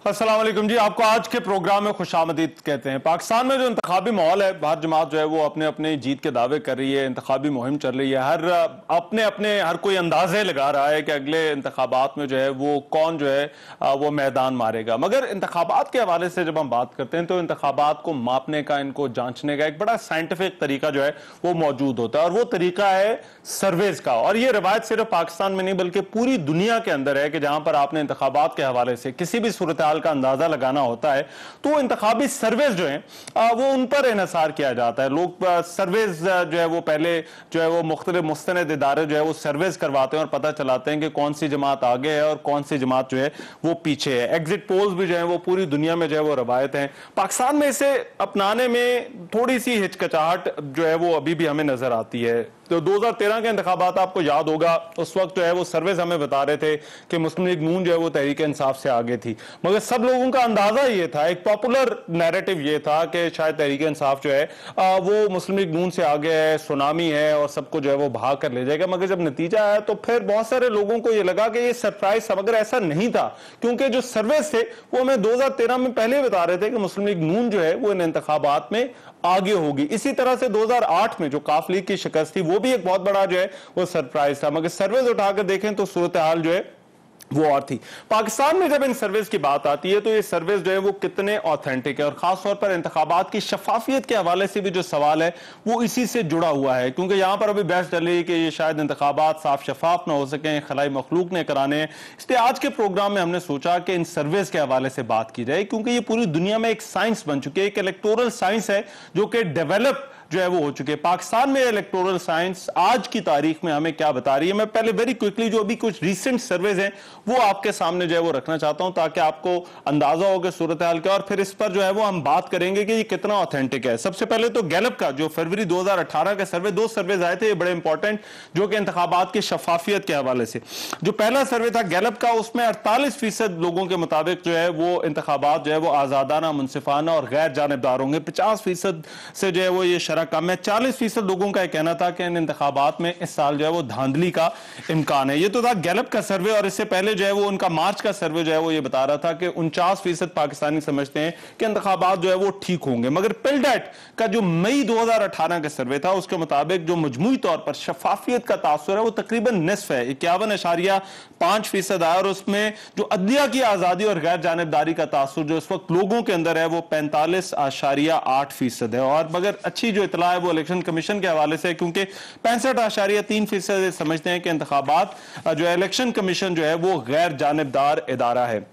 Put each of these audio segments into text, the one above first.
अस्सलाम वालेकुम जी, आपको आज के प्रोग्राम में खुशामदीद कहते हैं। पाकिस्तान में जो इंतखाबी माहौल है, हर जमात जो है वो अपने अपने जीत के दावे कर रही है, इंतखाबी मुहिम चल रही है, हर कोई अंदाजे लगा रहा है कि अगले इंतखाबात में जो है वो कौन जो है वो मैदान मारेगा। मगर इंतखाबात के हवाले से जब हम बात करते हैं तो इंतखाबात को मापने का, इनको जांचने का एक बड़ा साइंटिफिक तरीका जो है वो मौजूद होता है, और वो तरीका है सर्वेज का। और ये रवायत सिर्फ पाकिस्तान में नहीं बल्कि पूरी दुनिया के अंदर है कि जहां पर आपने इंतखाबात के हवाले से किसी भी सूरत का अंदाजा लगाना होता है तो इंतखाबी सर्वेज जो है वो उन पर इन्हिसार किया जाता है। लोग सर्वेज जो है वो पहले जो है वो मुख्तलिफ मुस्तनद इदारे जो है वो सर्वेज करवाते हैं और पता चलाते हैं कि कौन सी जमात आगे है और कौन सी जमात जो है वो पीछे है। एग्जिट पोल्स भी जो है वो पूरी दुनिया में जो है वो रवायत है। पाकिस्तान में इसे अपनाने में थोड़ी सी हिचकिचाहट जो है वो अभी भी हमें नजर आती है। तो 2013 के इंतखाबात आपको याद होगा, उस वक्त जो है वो सर्वेज हमें बता रहे थे कि मुस्लिम लीग नून जो है वो तहरीक इंसाफ से आगे थी, मगर सब लोगों का अंदाजा ये था, एक पॉपुलर नैरेटिव ये था कि शायद तहरीक इंसाफ जो है वो मुस्लिम लीग नून से आगे है, सुनामी है और सबको जो है वो भाग कर ले जाएगा। मगर जब नतीजा आया तो फिर बहुत सारे लोगों को ये लगा कि ये सरप्राइज था, मगर ऐसा नहीं था, क्योंकि जो सर्वेज थे वो हमें 2013 में पहले बता रहे थे कि मुस्लिम लीग नून जो है वो इन इंतखाबात में आगे होगी। इसी तरह से 2008 में जो काफ लीग की शिकस्त थी वो भी एक बहुत बड़ा जो है वो सरप्राइज था, मगर सर्वेज उठाकर देखें तो सूरत हाल जो है वो और थी। पाकिस्तान में जब इन सर्वेज की बात आती है तो ये सर्वेज जो है वो कितने ऑथेंटिक है, और खासतौर पर इंतखाबात की शफाफियत के हवाले से भी जो सवाल है वो इसी से जुड़ा हुआ है, क्योंकि यहां पर अभी बहस चल रही है कि ये शायद इंतखाबात साफ शफाफ ना हो सके, खलाई मखलूक ने कराने हैं। इसलिए आज के प्रोग्राम में हमने सोचा कि इन सर्वेज के हवाले से बात की जाए, क्योंकि ये पूरी दुनिया में एक साइंस बन चुकी है, एक इलेक्टोरल साइंस है जो कि डेवलप जो है वो हो चुके हैं। पाकिस्तान में इलेक्टोरल साइंस आज की तारीख में हमें क्या बता रही है, मैं पहले वेरी क्विकली जो अभी कुछ रीसेंट सर्वेज हैं वो आपके सामने जो है वो रखना चाहता हूं, ताकि आपको अंदाजा हो कि सूरत हाल क्या, और फिर इस पर जो है वो हम बात करेंगे कि ये कितना ऑथेंटिक है। सबसे पहले तो गैलप का जो फरवरी 2018 का सर्वे, दो सर्वेज आए थे ये बड़े इंपॉर्टेंट, जो कि इंतखाबात की शफाफियत के हवाले से। जो पहला सर्वे था गैलप का, उसमें 48% लोगों के मुताबिक जो है वो इंतखाबात जो है वो आजादाना, मुनसिफाना और गैर जानिबदार होंगे। 50% से जो है वो ये कम है। 40% लोगों का कहना था कि इन इंतखाबात में इस साल जो है वो धांधली का इम्कान है। ये तो था गैलप का सर्वे, और इससे पहले जो है वो उनका मार्च का सर्वे जो है वो ये बता रहा था कि 49% पाकिस्तानी समझते हैं कि इंतखाबात जो है वो ठीक होंगे। मगर पिलडेट का जो मई 2018 का सर्वे था उसके मुताबिक जो मजमूई तौर पर शफाफियत का तासुर है वो तकरीबन निस्फ है, 51.5% आया, और उसमें जो अदलिया की आजादी और गैर जानिबदारी का तासुर जो इस वक्त लोगों के अंदर है वो 45.8% है। और मगर अच्छी जो इतला है वो इलेक्शन कमीशन के हवाले से, क्योंकि 65.3% समझते हैं कि इंतखाबात जो इलेक्शन कमीशन जो है वो गैर जानिबदार इदारा है।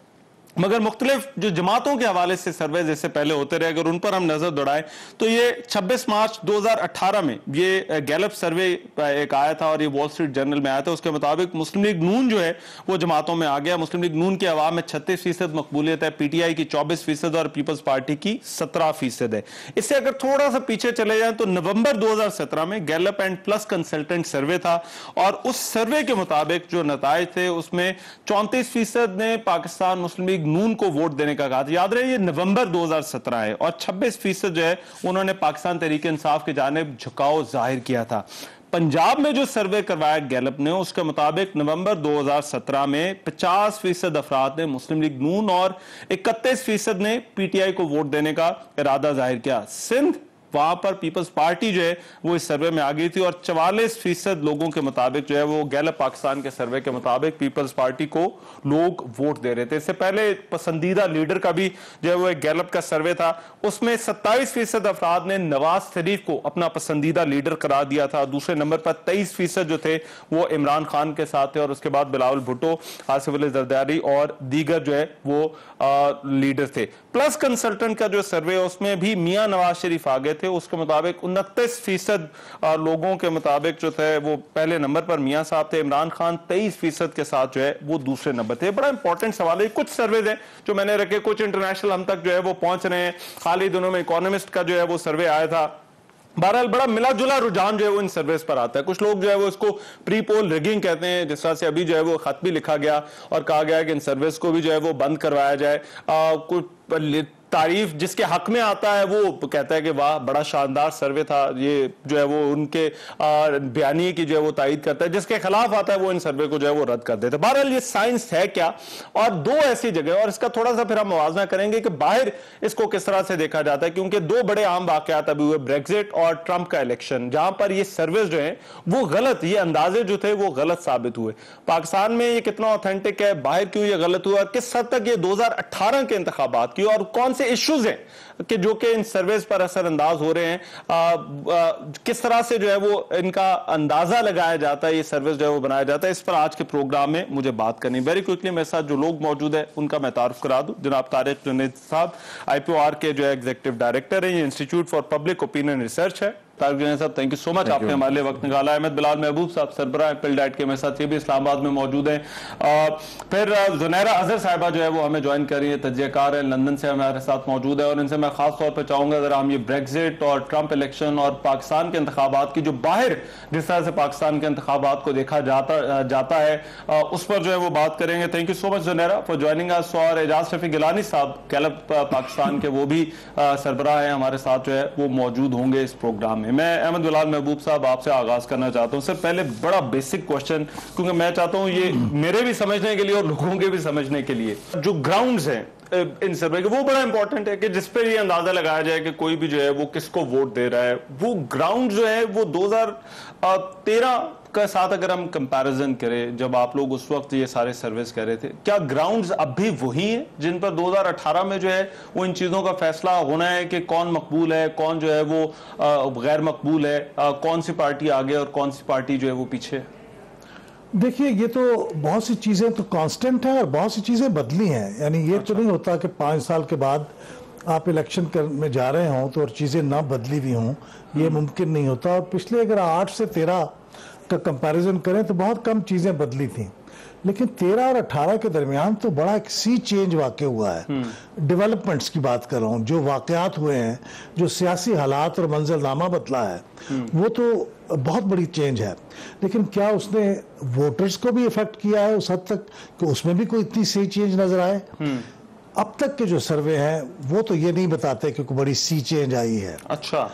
मगर मुख्तलिफ जो जमातों के हवाले से सर्वे जैसे पहले होते रहे, अगर उन पर हम नजर दौड़ाएं तो ये 26 मार्च 2018 में ये गैलप सर्वे एक आया था और ये वॉल स्ट्रीट जर्नल में आया था। उसके मुताबिक मुस्लिम लीग नून जो है वो जमातों में आ गया। मुस्लिम लीग नून की आवाम में 36% मकबूलियत है, पीटीआई की 24% और पीपल्स पार्टी की 17% है। इससे अगर थोड़ा सा पीछे चले जाए तो नवंबर 2017 में गैलप एंड प्लस कंसल्टेंट सर्वे था, और उस सर्वे के मुताबिक जो नताइज थे उसमें 34% ने पाकिस्तान मुस्लिम लीग नून को वोट देने का कहा था। याद रहे ये नवंबर 2017 है, और 26% जो है उन्होंने पाकिस्तान तहरीक इंसाफ की जानिब झुकाव जाहिर किया था। पंजाब में जो सर्वे करवाया गैलप ने उसके मुताबिक नवंबर 2017 में 50% अफराद ने मुस्लिम लीग नून और 31% ने पीटीआई को वोट देने का इरादा जाहिर किया। सिंध वहां पर पीपल्स पार्टी जो है वो इस सर्वे में आ गई थी, और 44% लोगों के मुताबिक जो है वो गैलप पाकिस्तान के सर्वे के मुताबिक पीपल्स पार्टी को लोग वोट दे रहे थे। इससे पहले पसंदीदा लीडर का भी जो है वो एक गैलप का सर्वे था, उसमें 27% अफराद ने नवाज शरीफ को अपना पसंदीदा लीडर करार दिया था। दूसरे नंबर पर 23% जो थे वो इमरान खान के साथ थे, और उसके बाद बिलावल भुट्टो, आसिफ अली जरदारी और दीगर जो है वो लीडर थे। प्लस कंसल्टेंट का जो सर्वे है उसमें भी मियां नवाज शरीफ आ गए थे। उसके मुताबिक 29% लोगों के मुताबिक जो थे वो पहले नंबर पर मियां साहब थे। इमरान खान 23% के साथ जो है वो दूसरे नंबर थे। बड़ा इंपॉर्टेंट सवाल है। कुछ सर्वेज हैं जो मैंने रखे, कुछ इंटरनेशनल हम तक जो है वो पहुंच रहे हैं। हाल ही दिनों में इकोनॉमिस्ट का जो है वो सर्वे आया था। बहरहाल बड़ा मिला जुला रुझान जो है वो इन सर्वेस पर आता है। कुछ लोग जो है वो इसको प्री पोल रिगिंग कहते हैं, जिस तरह से अभी जो है वो खत भी लिखा गया और कहा गया कि इन सर्वेस को भी जो है वो बंद करवाया जाए। कुछ तारीफ जिसके हक में आता है वो कहता है कि वाह बड़ा शानदार सर्वे था, ये जो है वो उनके बयानिए की जो है वो तायीद करता है, जिसके खिलाफ आता है वो इन सर्वे को जो है वो रद्द कर देते हैं। बहरहाल ये साइंस है क्या, और दो ऐसी जगह, और इसका थोड़ा सा फिर हम मुवाजना करेंगे कि बाहर इसको किस तरह से देखा जाता है, क्योंकि दो बड़े आम वाकयात अभी हुए, ब्रेक्जिट और ट्रंप का इलेक्शन, जहां पर ये सर्वे जो है वो गलत, ये अंदाजे जो थे वो गलत साबित हुए। पाकिस्तान में ये कितना ऑथेंटिक है, बाहर क्यों ये गलत हुआ, किस हद तक ये 2018 के इंतखाबात की और कौन से इश्यूज हैं कि जो कि इन सर्वेस पर असरअंदाज हो रहे हैं, किस तरह से जो है वो इनका अंदाजा लगाया जाता है, ये सर्विस जो है वो बनाया जाता है, इस पर आज के प्रोग्राम में मुझे बात करनी। वेरी क्विकली मेरे साथ जो लोग मौजूद है उनका मैं तारुफ करा दूं। जनाब तारिक जुनैद साहब IPOR के जो है एग्जीक्यूटिव डायरेक्टर है, ये institute for public opinion research है। तारिक जुनैद साहब थैंक यू सो मच, आपने हमारे लिए वक्त निकाला। अहमद बिलाल महबूब साहब सरबराह पिल डाइट के मेरे साथ ये भी इस्लामाबाद में मौजूद हैं। फिर जुनैरा अजहर साहिबा जो है वो हमें ज्वाइन कर रही है, तज्जियाकार है, लंदन से हमारे साथ मौजूद है, और इनसे मैं खास तौर पर चाहूंगा अगर हम ये ब्रेक्जिट और ट्रंप इलेक्शन और पाकिस्तान के इंतखाबात की जो बाहर जिस तरह से पाकिस्तान के इंतखाबात को देखा जाता है उस पर जो है वो बात करेंगे। Thank you so much Junaira for joining us. और एजाज शफी गिलानी साहब कैलब पाकिस्तान के वो भी सरबराह है, हमारे साथ जो है वो मौजूद होंगे इस प्रोग्राम में। मैं अहमद बिलाल महबूब साहब आपसे आगाज करना चाहता हूं। सर पहले बड़ा बेसिक क्वेश्चन, क्योंकि मैं चाहता हूं ये मेरे भी समझने के लिए और लोगों के भी समझने के लिए, जो ग्राउंड्स हैं इन सर्वे के वो बड़ा इंपॉर्टेंट है कि जिस पर ये अंदाजा लगाया जाए कि कोई भी जो है वो किसको वोट दे रहा है, वो ग्राउंड जो है वो 2013 का साथ अगर हम कंपैरिजन करें, जब आप लोग उस वक्त ये सारे सर्विस कर रहे थे, क्या ग्राउंड्स अब भी वही हैं जिन पर 2018 में जो है वो इन चीज़ों का फैसला होना है कि कौन मकबूल है, कौन जो है वो गैर मकबूल है, कौन सी पार्टी आगे और कौन सी पार्टी जो है वो पीछे? देखिए ये तो बहुत सी चीज़ें तो कांस्टेंट हैं और बहुत सी चीज़ें बदली हैं। यानी ये तो नहीं होता कि 5 साल के बाद आप इलेक्शन में जा रहे हों तो और चीज़ें ना बदली भी हों, ये मुमकिन नहीं होता। और पिछले अगर 8 से 13 का कंपैरिजन करें तो बहुत कम चीज़ें बदली थी, लेकिन 13 और 18 के दरमियान तो बड़ा एक सी चेंज वाक़ हुआ है। डेवलपमेंट्स की बात कर रहा हूँ, जो वाक़यात हुए हैं, जो सियासी हालात और मंजरनामा बदला है, वो तो बहुत बड़ी चेंज है। लेकिन क्या उसने वोटर्स को भी इफेक्ट किया है उस हद तक कि उसमें भी कोई इतनी सी चेंज नजर आए? अब तक के जो सर्वे हैं वो तो ये नहीं बताते कि कोई बड़ी सी चेंज आई है। अच्छा,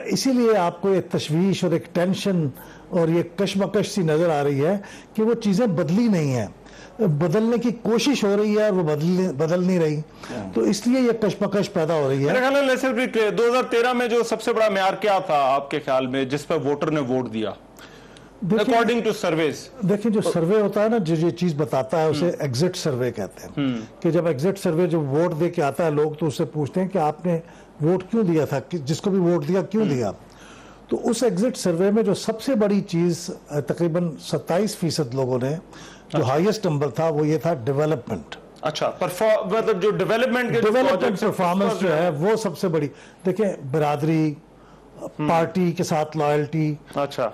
इसीलिए आपको एक तशवीश और एक टेंशन और ये कशमकश सी नजर आ रही है कि वो चीज़ें बदली नहीं है, बदलने की कोशिश हो रही है और वो बदल नहीं रही, तो इसलिए ये कशमकश पैदा हो रही है। मेरे ख्याल में 2013 में जो सबसे बड़ा म्यार क्या था आपके ख्याल में जिस पर वोटर ने वोट दिया अकॉर्डिंग टू सर्वेस? देखिए जो सर्वे होता है ना, जो ये चीज बताता है उसे एग्जिट सर्वे कहते हैं। कि जब एग्जिट सर्वे जब वोट दे के आता है लोग तो उससे पूछते हैं कि आपने वोट क्यों दिया था, जिसको भी वोट दिया क्यों दिया। तो उस एग्जिट सर्वे में जो सबसे बड़ी चीज तकरीबन 27% लोगों ने, जो हाईएस्ट नंबर था वो ये था डेवलपमेंट। अच्छा, मतलब जो डेवलपमेंट परफॉर्मेंस जो है वो सबसे बड़ी। देखिए बिरादरी, पार्टी के साथ लॉयल्टी, अच्छा,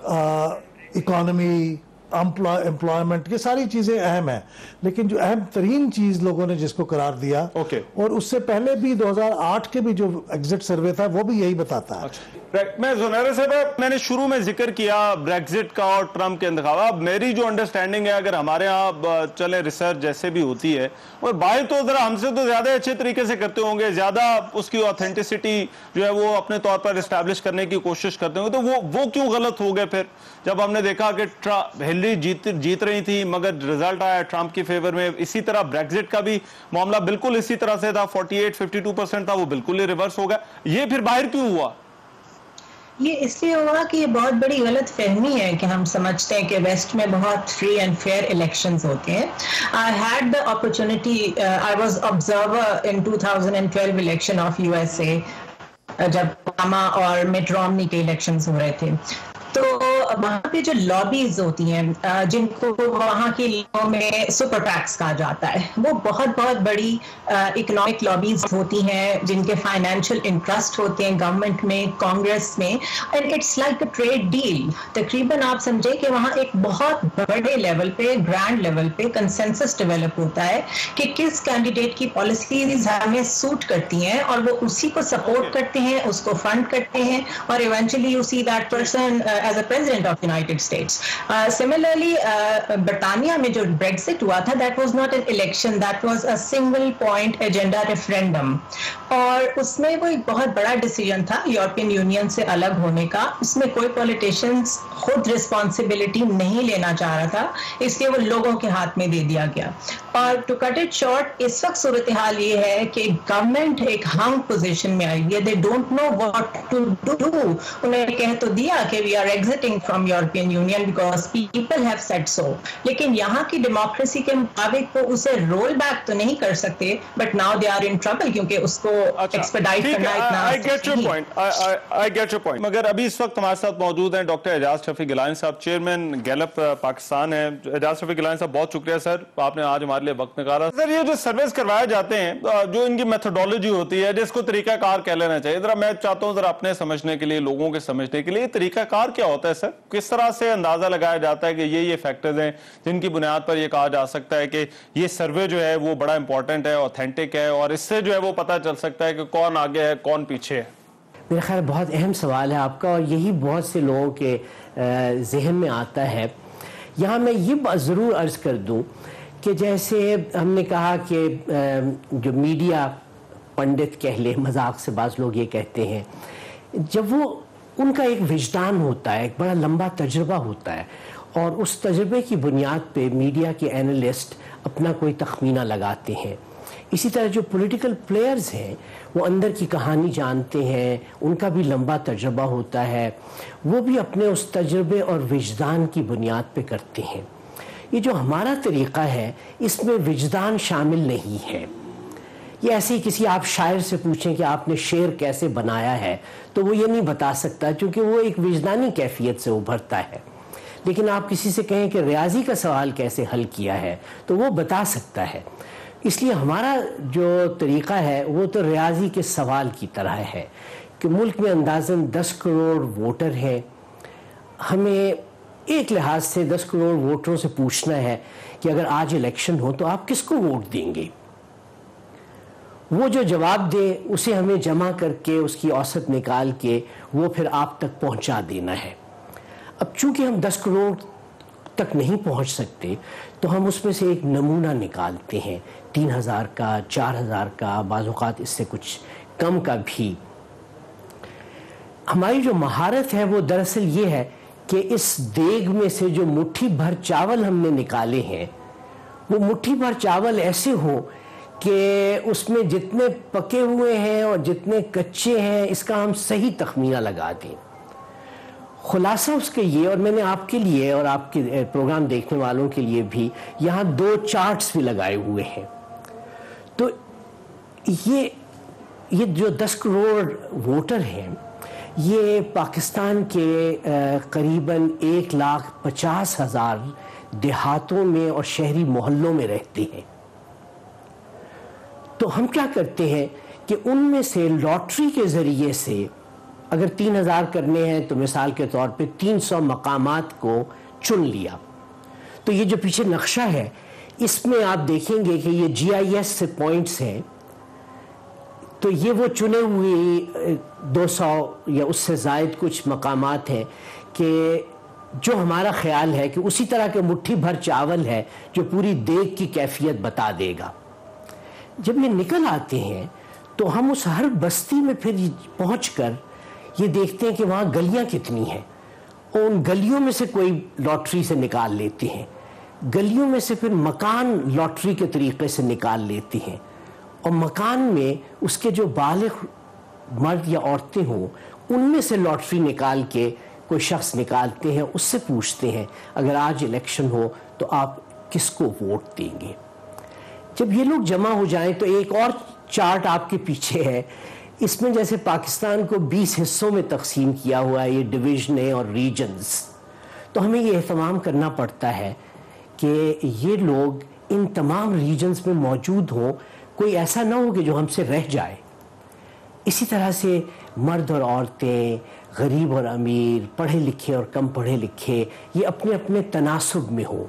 इकोनॉमी, एम्प्लॉयमेंट, ये सारी चीजें अहम है, लेकिन जो अहम तरीन चीज लोगों ने जिसको करार दिया, और उससे पहले भी 2008 के भी जो एग्जिट सर्वे था वो भी यही बताता है। मैं जुनैरा साहब, मैंने शुरू में जिक्र किया ब्रेक्जिट का और ट्रंप के इंतखाब। मेरी जो अंडरस्टैंडिंग है, अगर हमारे यहाँ चले रिसर्च जैसे भी होती है, और बाहर तो जरा हमसे तो ज्यादा अच्छे तरीके से करते होंगे, ज्यादा उसकी ऑथेंटिसिटी जो है वो अपने तौर पर एस्टैब्लिश करने की कोशिश करते होंगे, तो वो क्यों गलत हो गए फिर? जब हमने देखा कि हिलरी जीत रही थी मगर रिजल्ट आया ट्रंप की फेवर में। इसी तरह ब्रेक्जिट का भी मामला बिल्कुल इसी तरह से था, 48-52% था, वो बिल्कुल ही रिवर्स हो गया। ये फिर बाहर क्यों हुआ? ये इसलिए हुआ कि ये बहुत बड़ी गलत फहमी है कि हम समझते हैं कि वेस्ट में बहुत फ्री एंड फेयर इलेक्शंस होते हैं। I had the opportunity, I was observer in 2012 election of USA, जब ओबामा और मिट रोमनी के इलेक्शंस हो रहे थे। तो वहाँ पे जो लॉबीज होती हैं, जिनको वहाँ के लोगों में सुपर पैक्स कहा जाता है, वो बहुत बहुत बड़ी इकोनॉमिक लॉबीज होती हैं जिनके फाइनेंशियल इंटरेस्ट होते हैं गवर्नमेंट में, कांग्रेस में, and it's like a trade deal. तकरीबन आप समझे कि वहाँ एक बहुत बड़े लेवल पे, ग्रैंड लेवल पे कंसेंसस डेवलप होता है कि किस कैंडिडेट की पॉलिसीज हमें सूट करती हैं, और वो उसी को सपोर्ट करते हैं, उसको फंड करते हैं, और eventually you see that person as a president of United States. Similarly, Britannia में जो ब्रेक्सिट हुआ था, that was not an election, that was a single point agenda referendum. और उसमें वो एक बहुत बड़ा डिसीजन था यूरोपियन यूनियन से अलग होने का. उसमें कोई पॉलिटिशियंस खुद रिस्पॉन्सिबिलिटी नहीं लेना चाह रहा था, इसलिए वो लोगों के हाथ में दे दिया गया. और टू कट इट शॉर्ट, इस वक्त सूरत हाल ये है कि गवर्नमेंट एक हंग पोजीशन में आई है. They don't know what to do. उन्होंने कह तो दिया कि we are exiting from European Union because people have said so, लेकिन यहाँ की डेमोक्रेसी के मुताबिक वो उसे रोल बैक तो नहीं कर सकते. But now they are in trouble क्योंकि उसको एक्सपेडाइट करना इतना I get your point, I get your point. मगर अभी इस वक्त हमारे साथ मौजूद हैं डॉक्टर एजाज शफी गिलानी साहब, चेयरमैन गैलप पाकिस्तान है. एजाज शफी गिलानी साहब, बहुत शुक्रिया सर, आपने आज हमारे लिए वक्त निकाला. सर, ये जो सर्वेस करवाए जाते हैं, जो इनकी मेथोडोलॉजी होती है, जिसको तरीकाकार कह लेना चाहिए, जरा मैं चाहता हूं जरा अपने समझने के लिए, लोगों के समझने के लिए, तरीकाकार क्या होता है सर? किस तरह से अंदाजा लगाया जाता है कि ये फैक्टर्स हैं जिनकी बुनियाद पर यह कहा जा सकता है कि ये सर्वे जो है वो बड़ा इंपॉर्टेंट है, ऑथेंटिक है, और इससे जो है वो पता चल सकता है कि कौन आगे है कौन पीछे है? मेरा ख्याल बहुत अहम सवाल है आपका, और यही बहुत से लोगों के जहन में आता है. यहाँ मैं ये बात ज़रूर अर्ज़ कर दूँ कि जैसे हमने कहा कि जो मीडिया पंडित कह ले, मजाक से बाज़ लोग ये कहते हैं, जब वो उनका एक विजदान होता है, एक बड़ा लंबा तजुर्बा होता है, और उस तजुर्बे की बुनियाद पे मीडिया के एनालिस्ट अपना कोई तखमीना लगाते हैं. इसी तरह जो पॉलिटिकल प्लेयर्स हैं वो अंदर की कहानी जानते हैं, उनका भी लंबा तजुर्बा होता है, वो भी अपने उस तजुर्बे और विजदान की बुनियाद पे करते हैं. ये जो हमारा तरीक़ा है इसमें विजदान शामिल नहीं है. ये ऐसे ही किसी आप शायर से पूछें कि आपने शेर कैसे बनाया है, तो वो ये नहीं बता सकता, क्योंकि वो एक विजदानी कैफियत से उभरता है. लेकिन आप किसी से कहें कि रियाजी का सवाल कैसे हल किया है, तो वो बता सकता है. इसलिए हमारा जो तरीक़ा है वो तो रियाजी के सवाल की तरह है कि मुल्क में अंदाज़न 10 करोड़ वोटर हैं. हमें एक लिहाज से 10 करोड़ वोटरों से पूछना है कि अगर आज इलेक्शन हो तो आप किसको वोट देंगे. वो जो जवाब दे उसे हमें जमा करके उसकी औसत निकाल के वो फिर आप तक पहुंचा देना है. अब चूंकि हम 10 करोड़ तक नहीं पहुंच सकते, तो हम उसमें से एक नमूना निकालते हैं, 3000 का, 4000 का, बाज़ औक़ात इससे कुछ कम का भी. हमारी जो महारत है वो दरअसल ये है कि इस देग में से जो मुट्ठी भर चावल हमने निकाले हैं, वो मुट्ठी भर चावल ऐसे हो कि उसमें जितने पके हुए हैं और जितने कच्चे हैं इसका हम सही तखमीना लगा दें. खुलासा उसके ये, और मैंने आपके लिए और आपके प्रोग्राम देखने वालों के लिए भी यहाँ 2 चार्ट्स भी लगाए हुए हैं. तो ये जो 10 करोड़ वोटर हैं, ये पाकिस्तान के करीबन 1,50,000 देहातों में और शहरी मोहल्लों में रहते हैं. तो हम क्या करते हैं कि उनमें से लॉटरी के ज़रिए से अगर 3000 करने हैं तो मिसाल के तौर पे 300 मकामात को चुन लिया. तो ये जो पीछे नक्शा है इसमें आप देखेंगे कि ये GIS से पॉइंट्स हैं. तो ये वो चुने हुए 200 या उससे ज़ायद कुछ मकामात हैं कि जो हमारा ख्याल है कि उसी तरह के मुट्ठी भर चावल है जो पूरी देग की कैफियत बता देगा. जब ये निकल आते हैं तो हम उस हर बस्ती में फिर पहुंचकर ये देखते हैं कि वहाँ गलियाँ कितनी हैं, और उन गलियों में से कोई लॉटरी से निकाल लेते हैं. गलियों में से फिर मकान लॉटरी के तरीक़े से निकाल लेते हैं, और मकान में उसके जो बालिग मर्द या औरतें हों उनमें से लॉटरी निकाल के कोई शख्स निकालते हैं, उससे पूछते हैं अगर आज इलेक्शन हो तो आप किसको वोट देंगे. जब ये लोग जमा हो जाएं तो एक और चार्ट आपके पीछे है. इसमें जैसे पाकिस्तान को 20 हिस्सों में तकसीम किया हुआ है, ये डिवीजन और रीजन्स. तो हमें ये एहतमाम करना पड़ता है कि ये लोग इन तमाम रीजन्स में मौजूद हों, कोई ऐसा ना हो कि जो हमसे रह जाए. इसी तरह से मर्द और औरतें, गरीब और अमीर, पढ़े लिखे और कम पढ़े लिखे, ये अपने अपने तनासुब में हों.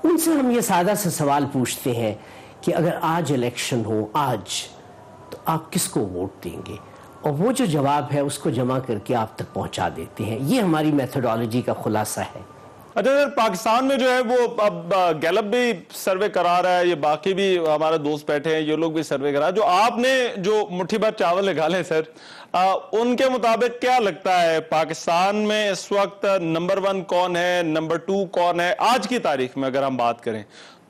उनसे हम ये सादा सा सवाल पूछते हैं कि अगर आज इलेक्शन हो आज, तो आप किसको वोट देंगे. और वो जो जवाब है उसको जमा करके आप तक पहुंचा देते हैं। ये हमारी मेथोडोलॉजी का खुलासा है। अच्छा सर, पाकिस्तान में जो है वो अब गैलप भी सर्वे करा रहा है, ये बाकी भी हमारे दोस्त बैठे हैं, ये लोग भी सर्वे करा, जो आपने जो मुट्ठी भर चावल निकाले सर, उनके मुताबिक क्या लगता है पाकिस्तान में इस वक्त नंबर 1 कौन है, नंबर 2 कौन है आज की तारीख में? अगर हम बात करें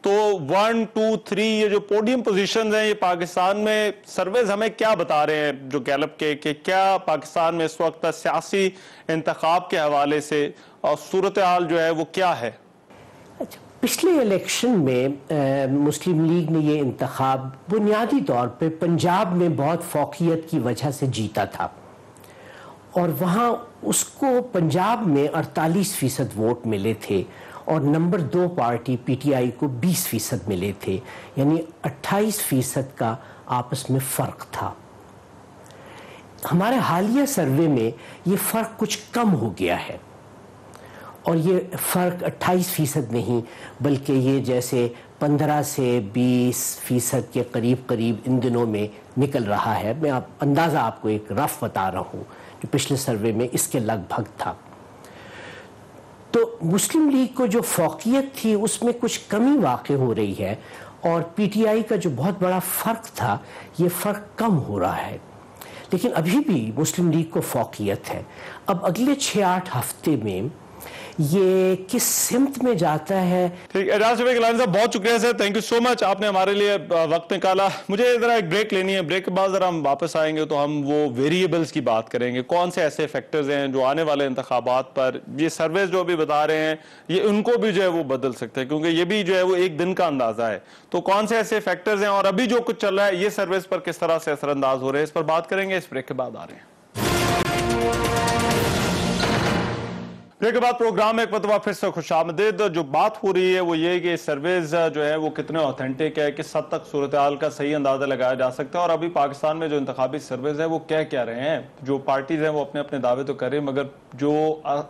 तो 1, 2, 3 ये जो पोडियम पोजीशंस हैं, ये पाकिस्तान में सर्वेज हमें क्या बता रहे हैं जो गैलप के, कि क्या पाकिस्तान में इस वक्त सियासी इंतखाब के हवाले से और सूरत हाल जो है वो क्या है? अच्छा, पिछले इलेक्शन में मुस्लिम लीग ने ये इंतखाब बुनियादी तौर पे पंजाब में बहुत फौकियत की वजह से जीता था, और वहाँ उसको पंजाब में 48% वोट मिले थे और नंबर 2 पार्टी पीटीआई को 20% मिले थे, यानी 28% का आपस में फ़र्क था। हमारे हालिया सर्वे में ये फ़र्क कुछ कम हो गया है, और ये फ़र्क 28% नहीं बल्कि ये जैसे 15 से 20% के करीब करीब इन दिनों में निकल रहा है। मैं अंदाज़ा आपको एक रफ बता रहा हूँ, जो पिछले सर्वे में इसके लगभग था। तो मुस्लिम लीग को जो फौकियत थी उसमें कुछ कमी वाक़ई हो रही है, और पीटीआई का जो बहुत बड़ा फ़र्क था ये फ़र्क कम हो रहा है, लेकिन अभी भी मुस्लिम लीग को फौकियत है। अब अगले 6-8 हफ्ते में ये किस सिमत में जाता है। ठीक, एजाज गिलानी साहब बहुत शुक्रिया sir, thank you so much, आपने हमारे लिए वक्त निकाला। मुझे जरा एक ब्रेक लेनी है, ब्रेक के बाद जरा हम वापस आएंगे तो हम वो वेरिएबल्स की बात करेंगे, कौन से ऐसे फैक्टर्स हैं जो आने वाले इंतखाबात पर ये सर्वेज जो अभी बता रहे हैं ये उनको भी जो है वो बदल सकते हैं, क्योंकि ये भी जो है वो एक दिन का अंदाजा है। तो कौन से ऐसे फैक्टर्स हैं और अभी जो कुछ चल रहा है ये सर्वेज पर किस तरह से असरअंदाज हो रहे हैं, इस पर बात करेंगे। इस ब्रेक के बाद आ रहे हैं। ब्रेक के बाद प्रोग्राम में एक मरतबा फिर से खुशामदीद। जो बात हो रही है वो ये कि सर्वेज जो है वो कितने ऑथेंटिक है, किस हद तक सूरत हाल का सही अंदाजा लगाया जा सकता है, और अभी पाकिस्तान में जो इंतखाबी सर्वेज है वो कह क्या रहे हैं। जो पार्टीज हैं वो अपने अपने दावे तो कर रहे हैं, मगर जो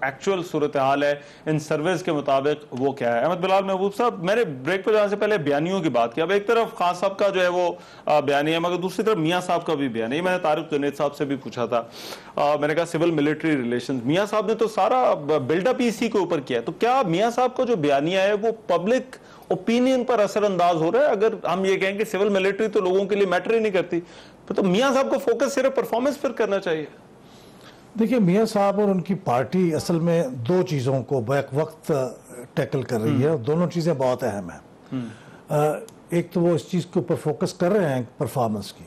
एक्चुअल सूरत हाल है इन सर्वेज के मुताबिक वो क्या है। अहमद बिलाल महबूब साहब, मैंने ब्रेक पर जाने से पहले बयानियों की बात की। अब एक तरफ खान साहब का जो है वो बयानी है, मगर दूसरी तरफ मियाँ साहब का भी बयानी है। मैंने तारिक जुनैद साहब से भी पूछा था, मैंने कहा सिविल मिलिट्री रिलेशन, मियाँ साहब ने तो सारा बिल्डअप इसी के ऊपर किया है। तो क्या मियाँ साहब का जो बयानिया है वो पब्लिक ओपिनियन पर असरअंदाज हो रहा है? अगर हम ये कहें कि सिविल मिलिट्री तो लोगों के लिए मैटर ही नहीं करती, तो मियाँ साहब को फोकस सिर्फ परफॉर्मेंस पर करना चाहिए। देखिए, मियाँ साहब और उनकी पार्टी असल में 2 चीज़ों को बैक वक्त टैकल कर रही है, और दोनों चीज़ें बहुत अहम हैं। एक तो वो इस चीज़ के ऊपर फोकस कर रहे हैं परफॉर्मेंस की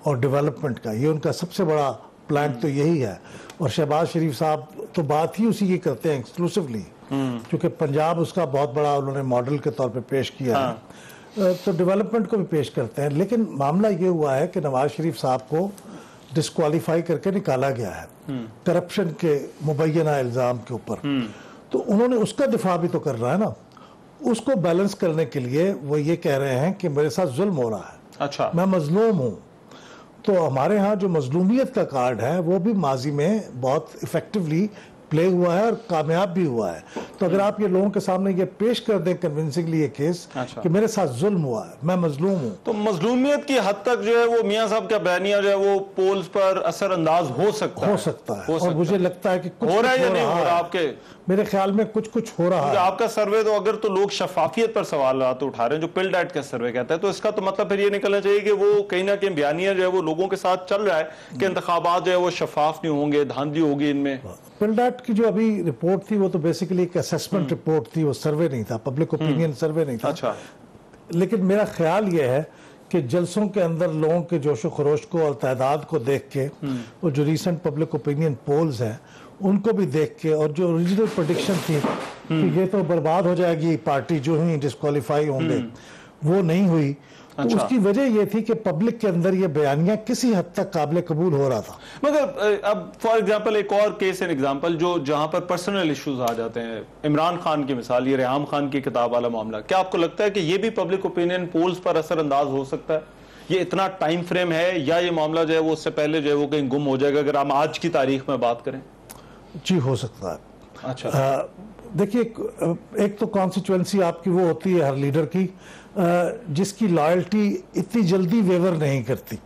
और डेवलपमेंट का, ये उनका सबसे बड़ा प्लान तो यही है। और शहबाज शरीफ साहब तो बात ही उसी की करते हैं एक्सक्लूसिवली, क्योंकि पंजाब उसका बहुत बड़ा उन्होंने मॉडल के तौर पे पेश किया है, तो डेवलपमेंट को भी पेश करते हैं। लेकिन मामला ये हुआ है कि नवाज शरीफ साहब को डिस्क्वालीफाई करके निकाला गया है करप्शन के मुबैना इल्ज़ाम के ऊपर, तो उन्होंने उसका दिफा भी तो करना है ना। उसको बैलेंस करने के लिए वो ये कह रहे हैं कि मेरे साथ जुल्म हो रहा है, अच्छा, मैं मजलूम हूँ। तो हमारे यहाँ जो मजलूमियत का कार्ड है वो भी माजी में बहुत इफेक्टिवली प्ले हुआ है और कामयाब भी हुआ है। तो अगर आप ये लोगों के सामने ये पेश कर दें कन्विंसिंगली ये केस, अच्छा, कि मेरे साथ जुल्म हुआ है, मैं मजलूम हूँ, तो मजलूमियत की हद तक जो है वो मियाँ साहब का बयानिया जो है वो पोल्स पर असरअंदाज हो सकता है। और मुझे लगता है कि कुछ हो रहा है या नहीं हो रहा आपके? मेरे ख्याल में कुछ हो रहा है। आपका सर्वे तो अगर तो लोग शफाफियत पर सवाल तो उठा रहे हैं, जो पिल डाइट का सर्वे कहता है, तो इसका तो मतलब फिर ये निकलना चाहिए कि वो कहीं ना कहीं बयानिया जो है वो लोगों के साथ चल रहा है कि इंतखाबात जो है वो शफाफ नहीं होंगे, धांधली होगी इनमें। पिल डाइट की जो अभी रिपोर्ट थी वो तो बेसिकली एक असेसमेंट रिपोर्ट थी, वो सर्वे नहीं था, पब्लिक ओपिनियन सर्वे नहीं था। अच्छा, लेकिन मेरा ख्याल ये है कि जलसों के अंदर लोगों के जोशो खरोश को और तादाद को देख के, और जो रिसेंट पब्लिक ओपिनियन पोल्स हैं उनको भी देख के, और जो ओरिजिनल प्रेडिक्शन थी कि ये तो बर्बाद हो जाएगी पार्टी जो ही डिस्क्वालीफाई होंगे, वो नहीं हुई। तो अच्छा, उसकी वजह ये थी कि पब्लिक के अंदर ये बयानिया किसी हद तक काबिल कबूल हो रहा था। मगर अब फॉर एग्जांपल एक और केस एन एग्जांपल जो जहां पर पर्सनल इश्यूज आ जाते हैं, इमरान खान की मिसाल, ये रेहाम खान की किताब वाला मामला, क्या आपको लगता है कि ये भी पब्लिक ओपिनियन पोल्स पर असरअंदाज हो सकता है? ये इतना टाइम फ्रेम है या ये मामला जो है वो उससे पहले जो है वो कहीं गुम हो जाएगा, अगर हम आज की तारीख में बात करें? जी, हो सकता है। अच्छा, देखिए, एक तो कॉन्स्टिट्यूएंसी आपकी वो होती है हर लीडर की जिसकी लॉयल्टी इतनी जल्दी वेवर नहीं करती,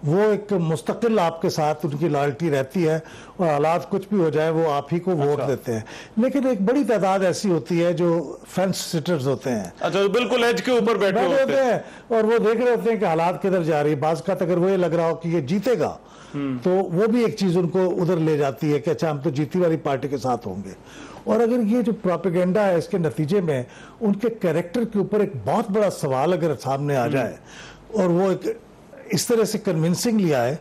वो एक मुस्तकिल आपके साथ उनकी लॉयल्टी रहती है और हालात कुछ भी हो जाए वो आप ही को वोट देते हैं। लेकिन एक बड़ी तादाद ऐसी होती है जो फेंस सिटर्स होते हैं, अच्छा, बिल्कुल एज के ऊपर बैठे होते हैं और वो देख रहे होते हैं कि हालात किधर जा रही है। बाज़ का अगर वो ये लग रहा हो कि ये जीतेगा तो वो भी एक चीज उनको उधर ले जाती है कि अच्छा हम तो जीती वाली पार्टी के साथ होंगे। और अगर ये जो प्रोपेगेंडा है इसके नतीजे में उनके कैरेक्टर के ऊपर एक बहुत बड़ा सवाल अगर सामने आ जाए और वो एक इस तरह से कन्विंसिंगली आए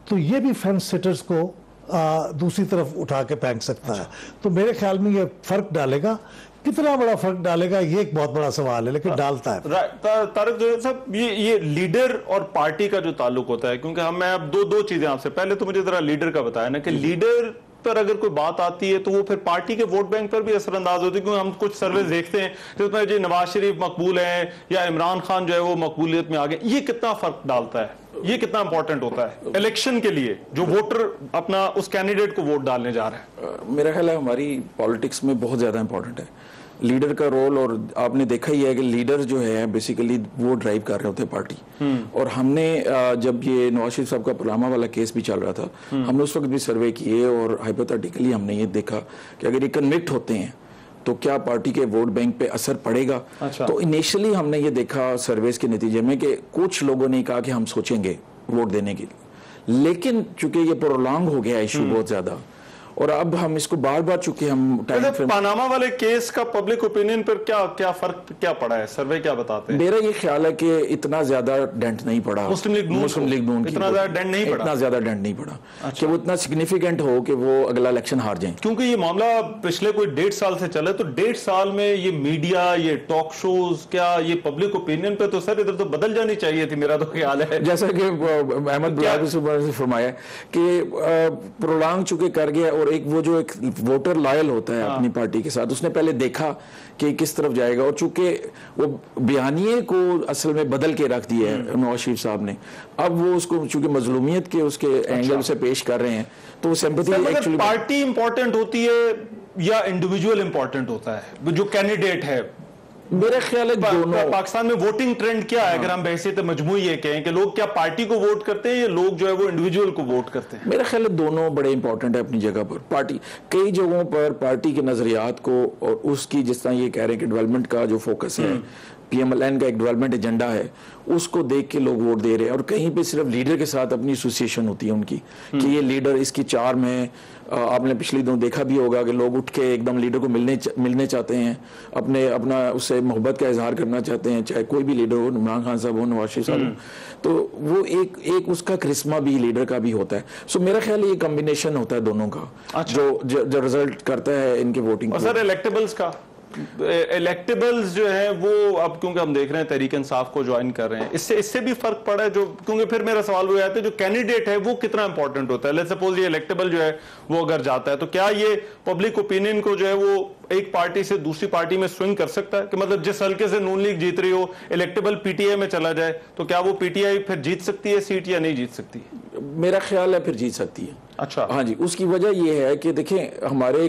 तो ये भी फेंस सिटर्स को दूसरी तरफ उठा के फेंक सकता है। तो मेरे ख्याल में ये फर्क डालेगा, कितना बड़ा फर्क डालेगा ये एक बहुत बड़ा सवाल है, लेकिन डालता है। तारक जो है साहब, ये लीडर और पार्टी का जो ताल्लुक होता है, क्योंकि मैं अब दो चीजें आपसे, पहले तो मुझे जरा लीडर का बताया ना कि लीडर पर अगर कोई बात आती है तो वो फिर पार्टी के वोट बैंक पर भी असरअंदाज होती है, क्योंकि हम कुछ सर्वे देखते हैं जिसमें जो नवाज शरीफ मकबूल हैं या इमरान खान जो है वो मकबूलियत में आ गए। ये कितना फर्क डालता है, ये कितना इंपॉर्टेंट होता है इलेक्शन के लिए जो वोटर अपना उस कैंडिडेट को वोट डालने जा रहे हैं? मेरा ख्याल है हमारी पॉलिटिक्स में बहुत ज्यादा इंपॉर्टेंट है लीडर का रोल। और आपने देखा ही है कि लीडर जो है बेसिकली वो ड्राइव कर रहे होते हैं पार्टी। और हमने जब ये नवाज शरीफ साहब का पुलवामा वाला केस भी चल रहा था, हमने उस वक्त भी सर्वे किए और हाइपोथेटिकली हमने ये देखा कि अगर ये कन्विक्ट होते हैं तो क्या पार्टी के वोट बैंक पे असर पड़ेगा। अच्छा। तो इनिशियली हमने ये देखा सर्वेस के नतीजे में कि कुछ लोगों ने कहा कि हम सोचेंगे वोट देने के लिए, लेकिन चूंकि ये प्रोलॉन्ग हो गया इशू बहुत ज्यादा और अब हम इसको बार बार चुके हम पनामा वाले केस का पब्लिक ओपिनियन पर क्या फर्क क्या पड़ा है? सर्वे क्या बताते हैं? मेरा ये ख्याल है कि इतना ज्यादा डेंट नहीं पड़ा मुस्लिम लीग नून इतना ज्यादा डेंट नहीं पड़ा कि वो इतना सिग्निफिकेंट हो कि वो अगला इलेक्शन हार जाए। क्योंकि ये मामला पिछले कोई 1.5 साल से चले, तो 1.5 साल में ये मीडिया, ये टॉक शोज, क्या ये पब्लिक ओपिनियन पे तो सर इधर तो बदल जानी चाहिए थी, मेरा तो ख्याल है। जैसा कि अहमद बिलाल से फरमाया कि प्रोलॉन्ग चुके कर गया और एक वो जो एक वोटर लॉयल होता है अपनी पार्टी के साथ, उसने पहले देखा कि किस तरफ जाएगा और चूंकि वो बयानिए को असल में बदल के रख दिया है नवाज शरीफ साहब ने, अब वो उसको चूंकि मजलूमियत के उसके एंगल से पेश कर रहे हैं तो सिंपैथी एक्चुअली। पार्टी इंपॉर्टेंट होती है या इंडिविजुअल इंपॉर्टेंट होता है जो कैंडिडेट है? मेरा ख्याल है दोनों। पाकिस्तान में वोटिंग ट्रेंड क्या है अगर हम बहसीत मजमूई ये कहें कि लोग क्या पार्टी को वोट करते हैं या लोग जो है वो इंडिविजुअल को वोट करते हैं? मेरा ख्याल है दोनों बड़े इंपॉर्टेंट है अपनी जगह पर। पार्टी कई जगहों पर पार्टी के नजरियात को और उसकी जिस तरह ये कह रहे हैं कि डेवलपमेंट का जो फोकस है, PMLN का एक डेवलपमेंट एजेंडा है, उसको देख के लोग वोट दे रहे हैं। और कहीं पे सिर्फ लीडर के साथ अपनी एसोसिएशन होती है उनकी कि ये लीडर इसकी चार्म है। आपने पिछले दिनों देखा भी होगा कि लोग उठ के एकदम लीडर को मिलने चाहते हैं, अपना उससे मोहब्बत का इजहार करना चाहते हैं, चाहे कोई भी लीडर हो, इमरान खान साहब हो, नवाज शरीफ साहब हो। तो वो एक उसका करिश्मा भी लीडर का भी होता है। सो मेरा ख्याल है ये कॉम्बिनेशन होता है दोनों का। अच्छा। जो रिजल्ट करता है इनके वोटिंग। और सर इलेक्टेबल्स का, इलेक्टेबल्स जो है वो अब क्योंकि हम देख रहे हैं तहरीक इंसाफ को ज्वाइन कर रहे हैं, इससे भी फर्क पड़ा है जो, क्योंकि फिर मेरा सवाल वो आता है जो कैंडिडेट है वो कितना इंपॉर्टेंट होता है। लेट्स सपोज ये इलेक्टेबल जो है वो अगर जाता है तो क्या ये पब्लिक ओपिनियन को जो है वो एक पार्टी से दूसरी पार्टी में स्विंग कर सकता है कि मतलब जिस हल्के से नून लीग जीत रही हो, इलेक्टेबल PTI में चला जाए तो क्या वो PTI फिर जीत सकती है सीट या नहीं जीत सकती? मेरा ख्याल है फिर जीत सकती है। अच्छा। हाँ जी, उसकी वजह यह है कि देखें हमारे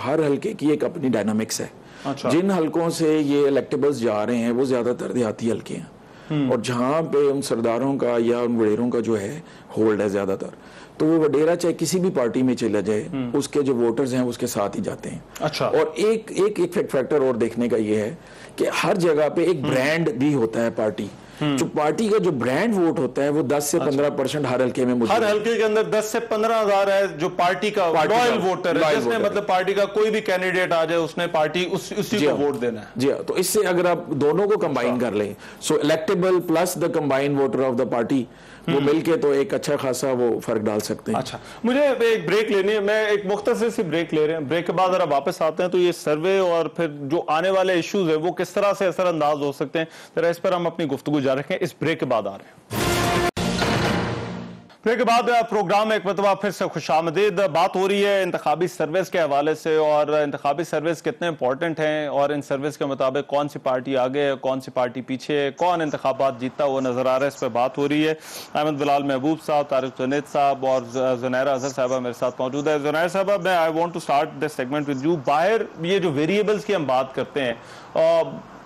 हर हल्के की एक अपनी डायनामिक्स है। अच्छा। जिन हलकों से ये इलेक्टेबल्स जा रहे हैं वो ज्यादातर देहाती हल्के हैं और जहां पे उन सरदारों का या उन वडेरों का जो है होल्ड है ज्यादातर, तो वो वडेरा चाहे किसी भी पार्टी में चला जाए उसके जो वोटर्स हैं उसके साथ ही जाते हैं। अच्छा। और एक फैक्टर और देखने का ये है कि हर जगह पे एक ब्रांड भी होता है पार्टी। जो पार्टी का जो ब्रांड वोट होता है वो 10 से 15% हर हल्के में हर हल्के के अंदर 10 से 15 हजार है जो पार्टी का लॉयल वोटर है, जिसने मतलब पार्टी का कोई भी कैंडिडेट आ जाए उसने पार्टी उसी को वोट देना है। जी हाँ, तो इससे अगर आप दोनों को कंबाइन कर लें, so electable plus the combine voter of the party, वो मिलके तो एक अच्छा खासा वो फर्क डाल सकते हैं। अच्छा, मुझे एक ब्रेक लेनी है, मैं एक मुख्तसर सी ब्रेक ले रहे हैं। ब्रेक के बाद अगर वापस आते हैं तो ये सर्वे और फिर जो आने वाले इश्यूज है वो किस तरह से असरअंदाज हो सकते हैं, जरा इस पर हम अपनी गुफ्तगू जारी रखें। इस ब्रेक के बाद आ रहे हैं। ब्रेक के बाद प्रोग्राम में एक मरतबा फिर से खुशामदीद। बात हो रही है इंतखाबी सर्विस के हवाले से और इंतखाबी सर्विस कितने इंपॉर्टेंट हैं और इन सर्विस के मुताबिक कौन सी पार्टी आगे है, कौन सी पार्टी पीछे है, कौन इंतखाबात जीतता हुआ नजर आ रहा है, इस पर बात हो रही है। अहमद बिलाल महबूब साहब, तारिक जुनैद साहब और जुनैरा अजहर साहबा मेरे साथ मौजूद है। जुनैरा साहबा, मैं I want to start this segment with you. बाहर ये जो वेरिएबल्स की हम बात करते हैं,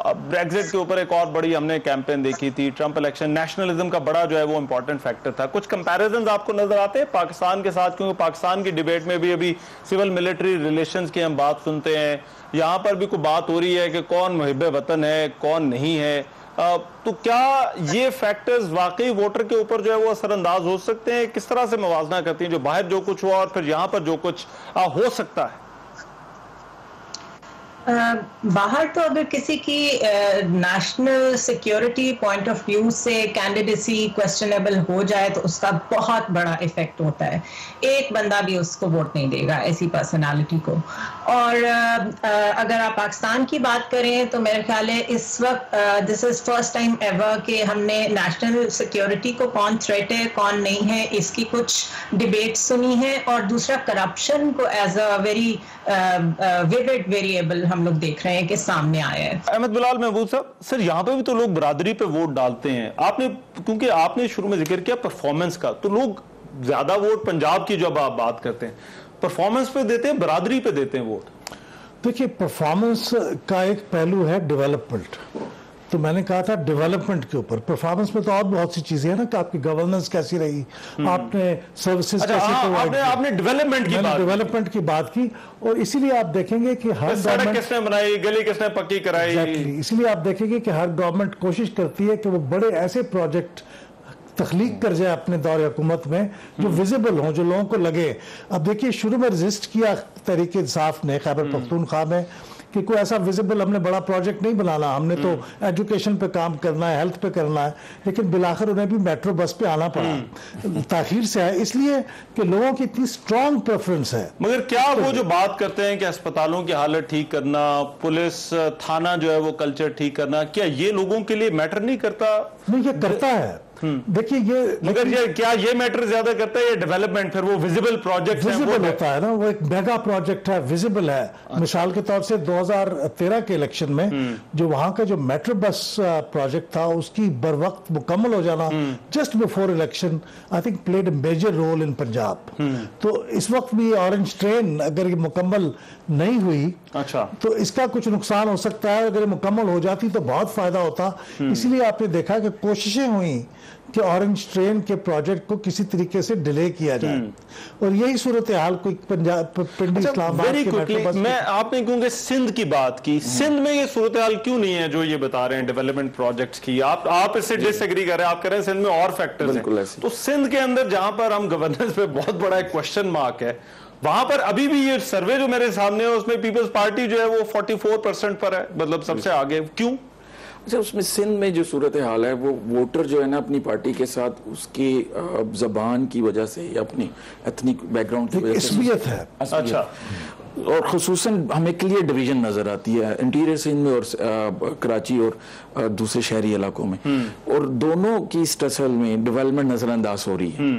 ब्रेग्जिट के ऊपर एक और बड़ी हमने कैंपेन देखी थी, ट्रंप इलेक्शन, नेशनलिज्म का बड़ा जो है वो इंपॉर्टेंट फैक्टर था। कुछ कंपैरिजंस आपको नजर आते हैं पाकिस्तान के साथ, क्योंकि पाकिस्तान की डिबेट में भी अभी सिविल मिलिट्री रिलेशंस की हम बात सुनते हैं, यहाँ पर भी कोई बात हो रही है कि कौन मुहिब्बे वतन है कौन नहीं है, तो क्या ये फैक्टर्स वाकई वोटर के ऊपर जो है वो असरअंदाज हो सकते हैं? किस तरह से मवाजना करती हैं जो बाहर जो कुछ हुआ और फिर यहाँ पर जो कुछ हो सकता है? बाहर तो अगर किसी की national security point of view से कैंडिडेसी क्वेश्चनेबल हो जाए तो उसका बहुत बड़ा इफेक्ट होता है। एक बंदा भी उसको वोट नहीं देगा ऐसी पर्सनालिटी को। और अगर आप पाकिस्तान की बात करें तो मेरे ख्याल है इस वक्त this is first time ever कि हमने नेशनल सिक्योरिटी को कौन थ्रेट है कौन नहीं है इसकी कुछ डिबेट सुनी है, और दूसरा करप्शन को as a very vivid variable हम लोग देख रहे हैं कि सामने आया है। अहमद बिलाल महबूब साहब, सर यहाँ पे भी तो लोग बरादरी पे वोट डालते हैं। आपने, क्योंकि आपने शुरू में जिक्र किया परफॉर्मेंस का, तो लोग ज्यादा वोट पंजाब की जब आप बात करते हैं परफॉर्मेंस पे देते हैं, बरादरी पे देते हैं वोट? देखिए, परफॉर्मेंस का एक पहलू है डेवलपमेंट। तो मैंने कहा था डेवलपमेंट के ऊपर, परफॉर्मेंस में तो और बहुत सी चीजें हैं ना, कि आपकी गवर्नेंस कैसी रही, आपने सर्विसेज कैसी प्रोवाइड, आपने डेवलपमेंट की बात की और इसीलिए आप देखेंगे कि हर सड़क किसने बनाई, गली किसने पक्की कराई, इसीलिए आप देखेंगे कि हर गवर्नमेंट कोशिश करती है कि वो बड़े ऐसे प्रोजेक्ट तख्लीक कर जाए अपने दौर हुकूमत में जो विजिबल हो, जो लोगों को लगे। अब देखिए, शुरू में रजिस्ट किया तहरीक इंसाफ ने खैबर पख्तूनख्वा में कि कोई ऐसा विजिबल हमने बड़ा प्रोजेक्ट नहीं बनाना, हमने तो एजुकेशन पे काम करना है, हेल्थ पे करना है, लेकिन बिलाखिर उन्हें भी मेट्रो बस पे आना पड़ा, ताखीर से आया, इसलिए कि लोगों की इतनी स्ट्रॉन्ग प्रेफरेंस है। मगर क्या वो जो बात करते हैं कि अस्पतालों की हालत ठीक करना, पुलिस थाना जो है वो कल्चर ठीक करना, क्या ये लोगों के लिए मैटर नहीं करता? नहीं, ये करता है। देखिए, मगर ये क्या ये मैटर ज्यादा करता है, ये डेवलपमेंट फिर वो विजिबल प्रोजेक्ट विजिबल होता है ना, वो एक मेगा प्रोजेक्ट है, विजिबल है। अच्छा। मिसाल के तौर से 2013 के इलेक्शन में जो वहां का जो मेट्रो बस प्रोजेक्ट था उसकी बर वक्त मुकम्मल हो जाना just before election I think played a major role in Punjab. तो इस वक्त भी ऑरेंज ट्रेन अगर ये मुकम्मल नहीं हुई, अच्छा, तो इसका कुछ नुकसान हो सकता है। अगर ये मुकम्मल हो जाती तो बहुत फायदा होता। इसलिए आपने देखा कि कोशिशें हुई कि ऑरेंज ट्रेन के प्रोजेक्ट को किसी तरीके से डिले किया जाए, और यही सूरत हाल कोई पंजाब पिंडी इस्लामाबाद के मेट्रो बस। मैं आपने क्योंकि सिंध की बात की, सिंध में ये सूरत हाल क्यों नहीं है जो ये बता रहे हैं डेवलपमेंट प्रोजेक्ट्स की? आप इससे डिसएग्री कर रहे हैं, आप कह रहे हैं सिंध में और फैक्टर्स हैं। तो सिंध के अंदर जहां पर हम गवर्नेंस पे बहुत बड़ा एक क्वेश्चन मार्क है, वहां पर अभी भी ये सर्वे जो मेरे सामने है उसमें पीपल्स पार्टी जो है वो 44% पर है, मतलब सबसे आगे। क्यों? अच्छा, उसमें सिंध में जो सूरत हाल है वो वोटर जो है ना अपनी पार्टी के साथ उसकी जबान की वजह से या अपनी एथनिक बैकग्राउंड की वजह से है। अच्छा, और खुसूसन हमें क्लियर डिवीजन नजर आती है इंटीरियर सिंध में और कराची और दूसरे शहरी इलाकों में, और दोनों की इस टसल में डेवलपमेंट नजरअंदाज हो रही है।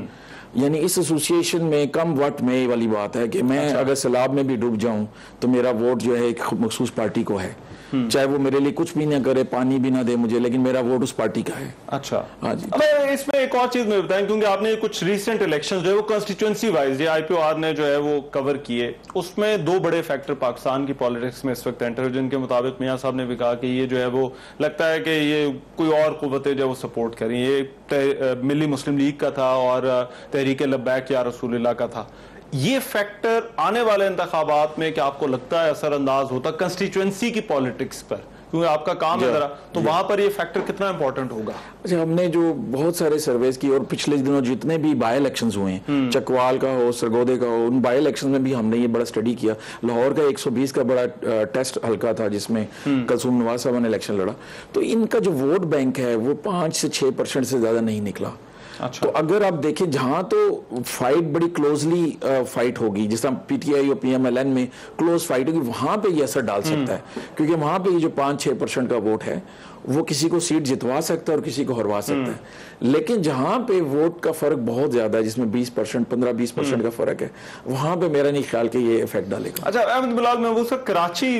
यानी इस एसोसिएशन में कम वट में वाली बात है कि मैं अगर सैलाब में भी डूब जाऊं तो मेरा वोट जो है एक मखसूस पार्टी को है, चाहे वो मेरे लिए कुछ भी ना करे, पानी भी ना दे मुझे, लेकिन मेरा वोट उस पार्टी का है। अच्छा, हाँ जी। अब इसमें एक और चीज मैं बताएं, क्योंकि आपने कुछ रिसेंट इलेक्शंस जो है वो कंस्टिट्यूएंसी वाइज ये IPOR ने जो है वो कवर किए, उसमें दो बड़े फैक्टर पाकिस्तान की पॉलिटिक्स में इस वक्त एंटर, जिनके मुताबिक मियां साहब ने भी कहा कि ये जो है वो लगता है कि ये कोई और कुव्वतें जो वो सपोर्ट करें। ये मिली मुस्लिम लीग का था और तहरीक लब्बैक या रसूलुल्लाह का था। ये फैक्टर आने वाले इंतखाबात में क्या आपको लगता है असरअंदाज होता कंस्टिट्यूएंसी की पॉलिटिक्स पर? क्योंकि आपका काम है जरा, तो वहां पर ये फैक्टर कितना इंपॉर्टेंट होगा? अच्छा, हमने जो बहुत सारे सर्वेस की और पिछले दिनों जितने भी बाय इलेक्शंस हुए हैं, चकवाल का हो, सरगोदे का हो, उन बाय इलेक्शन में भी हमने ये बड़ा स्टडी किया। लाहौर का 120 का बड़ा टेस्ट हल्का था जिसमें कलसूम नवाज साहब ने इलेक्शन लड़ा, तो इनका जो वोट बैंक है वो 5 से 6% से ज्यादा नहीं निकला। अच्छा। तो अगर आप देखें जहां तो फाइट बड़ी क्लोजली फाइट होगी, जिस तरह PTI और PMLN में क्लोज फाइट होगी, वहां पे ये असर डाल सकता है, क्योंकि वहां पे ये जो 5-6% का वोट है वो किसी को सीट जितवा सकता है और किसी को हरवा सकता है। लेकिन जहां पे वोट का फर्क बहुत ज्यादा है, जिसमें 20%, 15-20% का फर्क है, वहां पे मेरा नहीं ख्याल कि ये इफेक्ट डालेगा। अच्छा, अहमद बिलाल महबूब साहब, कराची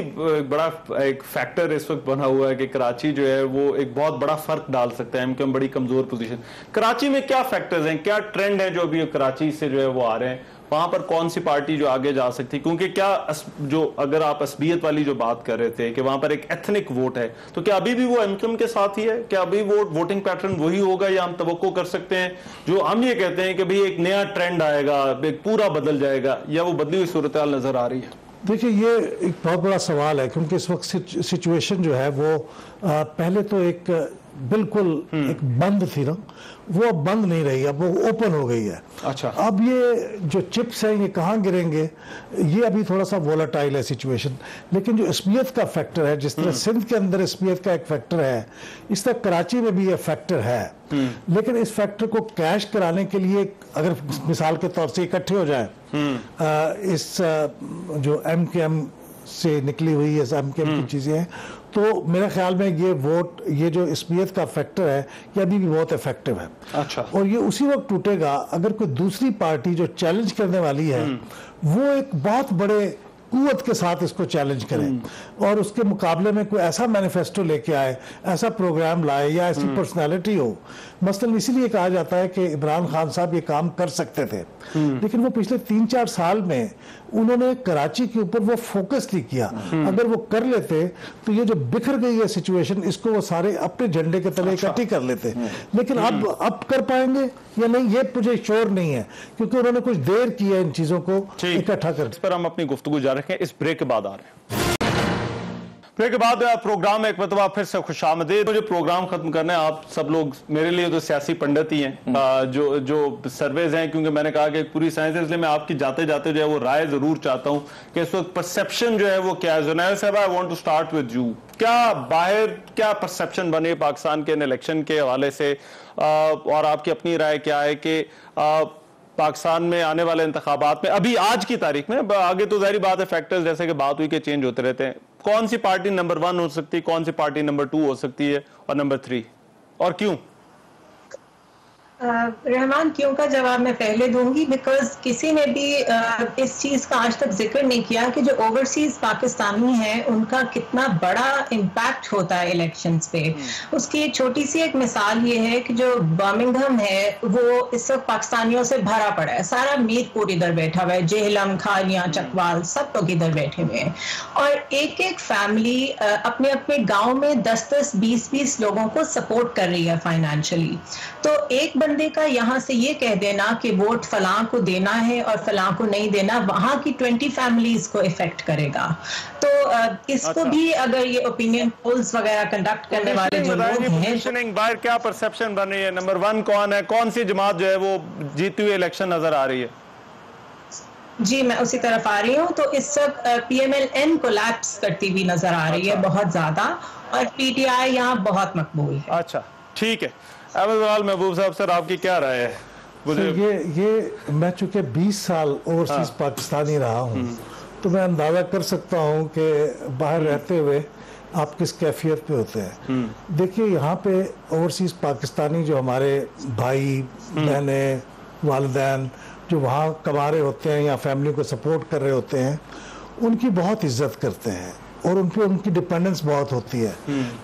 बड़ा एक फैक्टर इस वक्त बना हुआ है कि कराची जो है वो एक बहुत बड़ा फर्क डाल सकता है, MQM बड़ी कमजोर पोजीशन। कराची में क्या फैक्टर्स हैं, क्या ट्रेंड है जो अभी कराची से जो है वो आ रहे हैं? वहां पर कौन सी पार्टी जो आगे जा सकती, क्योंकि क्या जो अगर आप असबियत वाली जो बात कर रहे थे कि वहां पर एक एथनिक वोट है, तो क्या अभी भी वो एमक्यूएम के साथ ही है? क्या अभी वो वोटिंग पैटर्न वही होगा, या हम तवक्को कर सकते हैं जो हम ये कहते हैं कि भाई एक नया ट्रेंड आएगा, एक पूरा बदल जाएगा, या वो बदली हुई सूरत हाल नजर आ रही है? देखिए, ये एक बहुत बड़ा सवाल है, क्योंकि इस वक्त सिचुएशन जो है वो पहले तो एक बिल्कुल एक बंद थी ना, वो अब बंद नहीं रही, अब वो ओपन हो गई है। अच्छा। अब ये जो चिप्स हैं ये कहाँ गिरेंगे, ये अभी थोड़ा सा वोलेटाइल है सिचुएशन। लेकिन जो इसमियत का फैक्टर है, जिस तरह सिंध के अंदर इसमियत का एक फैक्टर है, इस तरह कराची में भी ये फैक्टर है। लेकिन इस फैक्टर को कैश कराने के लिए अगर मिसाल के तौर से इकट्ठे हो जाए इस जो MKM से निकली हुई है, MKM की चीजें हैं, तो मेरे ख्याल में ये वोट, ये जो इसमियत का फैक्टर है, ये अभी भी बहुत इफेक्टिव है। अच्छा। और ये उसी वक्त टूटेगा अगर कोई दूसरी पार्टी जो चैलेंज करने वाली है वो एक बहुत बड़े कुव्वत के साथ इसको चैलेंज करे और उसके मुकाबले में कोई ऐसा मैनिफेस्टो लेके आए, ऐसा प्रोग्राम लाए, या ऐसी पर्सनालिटी हो। मसलन इसीलिए कहा जाता है कि इमरान खान साहब ये काम कर सकते थे, लेकिन वो पिछले 3-4 साल में उन्होंने कराची के ऊपर वो फोकस नहीं किया। अगर वो कर लेते तो ये जो बिखर गई है सिचुएशन, इसको वो सारे अपने झंडे के तले इकट्ठी कर लेते। लेकिन अब कर पाएंगे या नहीं, ये मुझे श्योर नहीं है, क्योंकि उन्होंने कुछ देर की है इन चीजों को इकट्ठा कर। इस पर हम अपनी गुफ्तगू जारी रखें, इस ब्रेक के बाद आ रहे हैं। ब्रेक के बाद प्रोग्राम में एक मरतबा फिर से खुशामदीद। मुझे प्रोग्राम खत्म करना है, आप सब लोग मेरे लिए तो सियासी पंडित ही हैं, जो सर्वेज हैं, क्योंकि मैंने कहा कि पूरी साइंस है, इसलिए मैं आपकी जाते जाते जो है वो राय जरूर चाहता हूं कि इस वक्त परसेप्शन जो है वो क्या है। जुनैर साहब, I want to start with you. क्या बाहर क्या परसेप्शन बने पाकिस्तान के इलेक्शन के हवाले से, और आपकी अपनी राय क्या है कि पाकिस्तान में आने वाले इंतखाबात में अभी आज की तारीख में, आगे तो जाहिर बात है फैक्टर्स जैसे कि बात हुई कि चेंज होते रहते हैं, कौन सी पार्टी नंबर 1 हो सकती है, कौन सी पार्टी नंबर 2 हो सकती है, और नंबर 3, और क्यों? रहमान, क्यों का जवाब मैं पहले दूंगी, बिकॉज किसी ने भी इस चीज का आज तक जिक्र नहीं किया कि जो ओवरसीज पाकिस्तानी हैं उनका कितना बड़ा इम्पैक्ट होता है इलेक्शंस पे। उसकी एक छोटी सी एक मिसाल ये है कि जो बर्मिंघम है वो इस वक्त पाकिस्तानियों से भरा पड़ा है, सारा मीरपुर इधर बैठा हुआ है, जेहलम, खालियां, चकवाल, सब लोग इधर बैठे हुए हैं, और एक एक फैमिली अपने अपने गाँव में 10-10, 20-20 लोगों को सपोर्ट कर रही है फाइनेंशियली। तो एक बंदे का यहाँ से ये कह देना कि वोट फलां को देना है और फलां को नहीं देना, वहां की 20 फैमिलीज को इफेक्ट करेगा। तो इसको भी अगर ये ओपिनियन पोल्स वगैरह कंडक्ट करने वाले जो लोग हैं, बाहर क्या परसेप्शन बन रही है, नंबर 1 कौन है, कौन सी जमात जो है वो जीती हुई इलेक्शन नजर आ रही है? जी, मैं उसी तरफ आ रही हूँ। तो इस वक्त PMLN कोलैप्स करती हुई नजर आ रही है बहुत ज्यादा, और PTI यहाँ बहुत मकबूल है। अच्छा, ठीक है। अहमद महबूब साहब, सर आपकी क्या राय है? ये मैं चूंकि 20 साल ओवरसीज पाकिस्तानी रहा हूँ, तो मैं अंदाजा कर सकता हूँ कि बाहर रहते हुए आप किस कैफियत पे होते हैं। देखिए, यहाँ पे ओवरसीज पाकिस्तानी जो हमारे भाई बहने वालिदैन जो वहाँ कमा रहे होते हैं या फैमिली को सपोर्ट कर रहे होते हैं, उनकी बहुत इज्जत करते हैं और उन पे उनकी डिपेंडेंस बहुत होती है।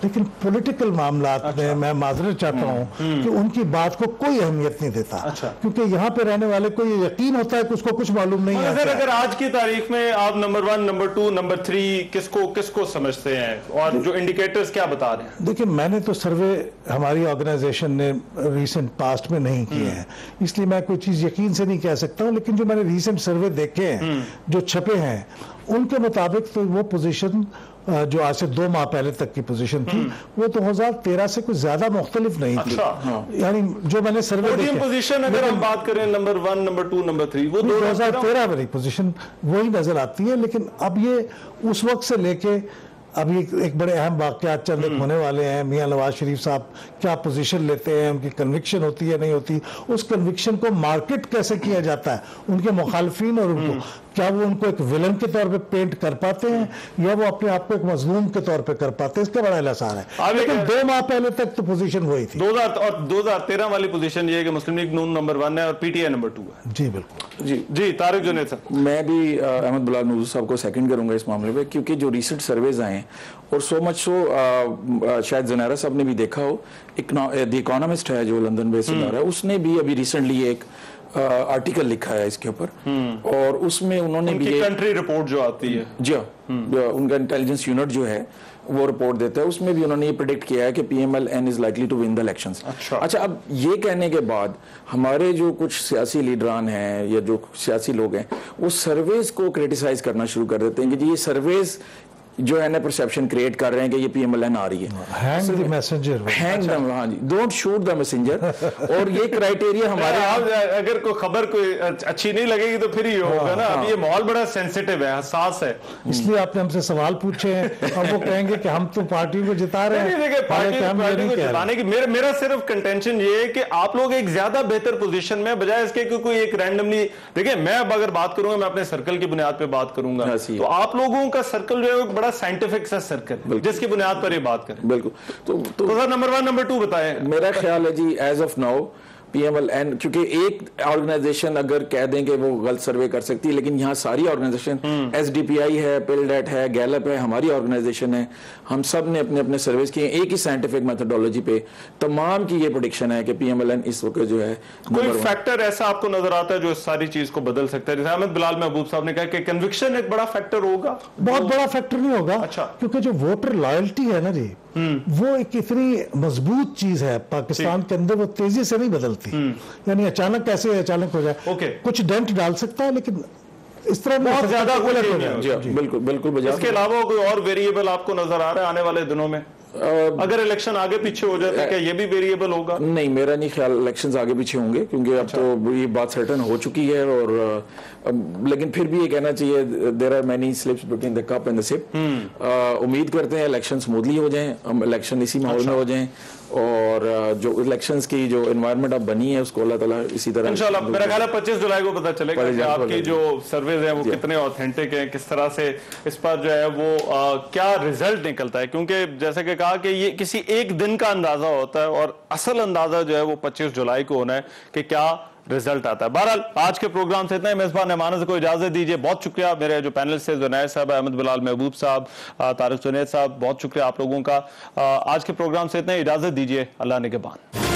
लेकिन पॉलिटिकल मामलात में मैं माजरत चाहता हूँ कि उनकी बात को कोई अहमियत नहीं देता। क्योंकि यहाँ पे रहने वाले को ये यकीन होता है कि उसको कुछ मालूम नहीं है। अगर आज की तारीख में आप नंबर 1, नंबर 2, नंबर 3 किसको समझते हैं, और जो इंडिकेटर्स क्या बता रहे हैं? देखिए, मैंने तो सर्वे हमारी ऑर्गेनाइजेशन ने रिसेंट पास्ट में नहीं किए हैं, इसलिए मैं कोई चीज यकीन से नहीं कह सकता हूँ। लेकिन जो मैंने रिसेंट सर्वे देखे हैं, जो छपे हैं, उनके मुताबिक तो वो पोजीशन जो आज से 2 माह पहले तक की पोजीशन थी, वो 2013 से कुछ ज्यादा मुख्तलिफ नहीं थी। यानी जो मैंने सर्वे देखे, पोजीशन अगर हम बात करें नंबर 1, नंबर 2, नंबर 3, वो 2013 वाली पोजीशन वही नजर आती है। लेकिन अब ये उस वक्त से लेके अभी एक बड़े अहम वाक़यात चंद होने वाले हैं। मियां नवाज शरीफ साहब क्या पोजीशन लेते हैं, उनकी कन्विक्शन होती है नहीं होती, उस कन्विक्शन को मार्केट कैसे किया जाता है, उनके मुखालफिन और उनको क्या वो उनको एक विलन के तौर पे पेंट कर पाते हैं या वो अपने आप को एक मजलूम के तौर पे कर पाते हैं, इसका बड़ा इलासार है। लेकिन 2 माह पहले तक तो पोजीशन वही थी। 2013 वाली पोजीशन ये है कि मुस्लिम लीग नून नंबर 1 है और PTI नंबर 2 है। जी बिल्कुल। जी तारिक जुनैद साहब, मैं भी अहमद बिलाल नूर साहब को सेकंड करूंगा इस मामले में, क्योंकि जो रिसेंट सर्वेज आए और सो मच सो शायद जुनैरा साहब ने भी देखा हो, द इकोनॉमिस्ट है जो लंदन बेस्ड है, उसने भी अभी रिसेंटली एक आर्टिकल लिखा है इसके ऊपर, और उसमें उन्होंने भी कंट्री रिपोर्ट जो आती है जी उनका इंटेलिजेंस यूनिट जो है वो रिपोर्ट देता है, उसमें भी उन्होंने ये प्रेडिक्ट किया है कि PMLN is likely to win the elections. अच्छा, अब ये कहने के बाद हमारे जो कुछ सियासी लीडरान हैं या जो सियासी लोग हैं वो सर्वेज को क्रिटिसाइज करना शुरू कर देते हैं कि जी ये सर्वेज जो है ना परसेप्शन क्रिएट कर रहे हैं कि ये PMLN आ रही है। Hang the messenger, hang the, हाँ जी, डोंट शूट द मैसेंजर। और ये क्राइटेरिया हमारे अगर कोई खबर कोई अच्छी नहीं लगेगी तो फिर ही होगा ना। अब ये माहौल बड़ा सेंसिटिव है, हसास है, इसलिए आपने हमसे सवाल पूछे हैं। अब वो कहेंगे कि हम तो पार्टी को जिता रहे हैं। देखिए पार्टी को जिताने की मेरा सिर्फ कंटेंशन ये है कि आप लोग एक ज्यादा बेहतर पोजीशन में, बजाय इसके कि कोई एक रैंडमली, देखिए मैं अब अगर बात करूंगा, मैं अपने सर्कल की बुनियाद पे बात करूंगा, तो आप लोगों का सर्कल जो है बड़ा साइंटिफिक सा सर्कल है जिसकी बुनियाद पर ये बात करें। बिल्कुल। तो सर नंबर 1 नंबर 2 बताएं। मेरा ख्याल है जी एज ऑफ नाउ PMLN, क्योंकि एक ऑर्गेनाइजेशन अगर कह दें कि वो गलत सर्वे कर सकती है, लेकिन यहाँ सारी ऑर्गेनाइजेशन SDPI है, पिलडेट है, गैलप है, हमारी ऑर्गेनाइजेशन है, हम सब ने अपने अपने सर्वेस किए एक ही साइंटिफिक मेथोडोलॉजी पे, तमाम की ये प्रेडिक्शन है कि PMLN इस वक्त जो है। कोई फैक्टर ऐसा आपको नजर आता है जो इस सारी चीज को बदल सकता है? जैसे अहमद बिलाल महबूब साहब ने कहा कि कन्विक्शन एक बड़ा फैक्टर होगा। बहुत बड़ा फैक्टर नहीं होगा। अच्छा, क्योंकि जो वोटर लॉयल्टी है ना जी, वो एक इतनी मजबूत चीज है पाकिस्तान के अंदर, वो तेजी से नहीं बदलती। यानी अचानक कैसे अचानक हो जाए, कुछ डेंट डाल सकता है, लेकिन इस तरह बहुत ज्यादा बिल्कुल बिल्कुल। इसके अलावा कोई और वेरिएबल आपको नजर आ रहा है आने वाले दिनों में? अगर इलेक्शन आगे पीछे हो जाए तो क्या ये भी वेरिएबल होगा? नहीं, मेरा नहीं ख्याल इलेक्शंस आगे पीछे होंगे, क्योंकि अब तो ये बात सर्टन हो चुकी है। और लेकिन फिर भी ये कहना चाहिए there are many slips between the cup and the sip. उम्मीद करते हैं इलेक्शन स्मूथली हो जाएं, इलेक्शन इसी माहौल में हो जाएं, और जो इलेक्शंस की जो एनवायरनमेंट अब बनी है उसको अल्लाह ताला इसी तरह इंशाल्लाह, मेरा ख्याल है 25 जुलाई को पता चलेगा कि आपकी जो सर्वेज हैं वो कितने ऑथेंटिक हैं, किस तरह से इस पर जो है वो क्या रिजल्ट निकलता है। क्योंकि जैसे कि कहा कि ये किसी एक दिन का अंदाजा होता है और असल अंदाजा जो है वो 25 जुलाई को होना है कि क्या रिजल्ट आता है। बहरहाल आज के प्रोग्राम से इतना ही। मेजबान मेहमानों को इजाजत दीजिए। बहुत शुक्रिया मेरे जो पैनलिस्ट है, जुनैद साहब, अहमद बिलाल महबूब साहब, तारिक जुनैद साहब, बहुत शुक्रिया आप लोगों का। आज के प्रोग्राम से इतना ही, इजाजत दीजिए। अल्लाह निगहबान।